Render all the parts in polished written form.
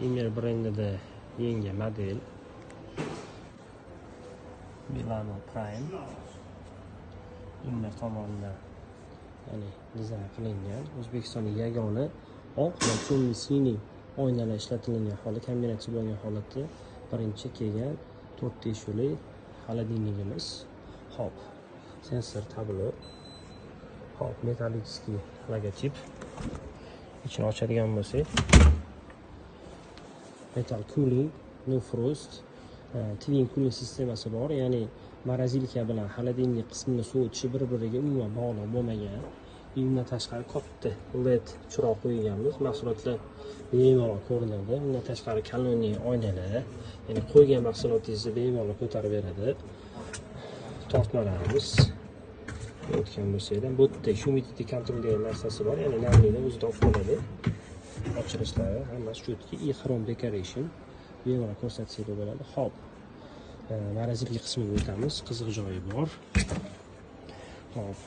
Imer brendida yangi model Milano Prime Imer tomonidan dizayn qilingan O'zbekistonning yagona oq va ko'ngli siniy oynalar ishlatilgan holda, kombinatsiya bo'lgan holatda birinchi kelgan 4 teshuli xolodilnikimiz. Hop, sensor tablo, hop, metalliskiy logotip. İçini ochadigan bo'lsak, metal cooling, no frost, twin cooling sistemasi bor, ya'ni morozilka bilan xolodilnik qismini sovutishi bir-biriga umuman bog'liq bo'lmagan. Bundan tashqari katta LED chiroq qo'yganmiz. Mahsulotlar bemalol ko'rinadi. Bundan tashqari koloniya oynalar, ya'ni qo'ygan mahsulotingizni bemalol ko'tarib beradi. Tortmalarimiz o'tgan bo'lsa-da, bu yerda humidity control degan narsasi bor, ya'ni namlikni o'zida olib qoladi. Ochilishlari hammasi cho'tki, chrome decoration bemalol ko'rsatsangiz bo'ladi. Hop, morozilka qismiga o'tamiz. Qiziq joyi bor. Hop,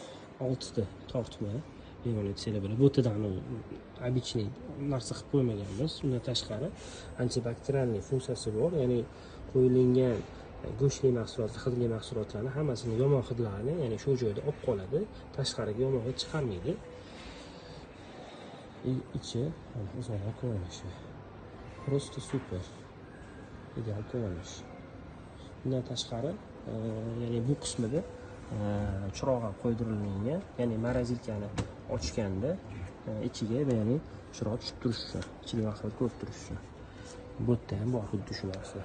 6 ta tortma bemalol etsanglar bo'ladi. Bu yerda обычный narsa qilib qo'ymaganmiz. Undan tashqari antibakterialniy funksiyasi bor, ya'ni qo'yilgan go'shtli mahsulotlar, hidli mahsulotlarni hammasini yomon hidlarni, ya'ni shu joyda olib qoladi, tashqariga yomon hid chiqarmaydi. Ichi o'zaro ko'rinishi просто super, ideal ko'rinish. Bundan tashqari, ya'ni bu qismida chiroq ham qo'ydirilgan, ya'ni morozilkani ochganda ichiga, ya'ni chiroq tushib turishi uchun, ichki mahsulot ko'rib turishi uchun. Bu yerda ham bor xuddi shu narsa.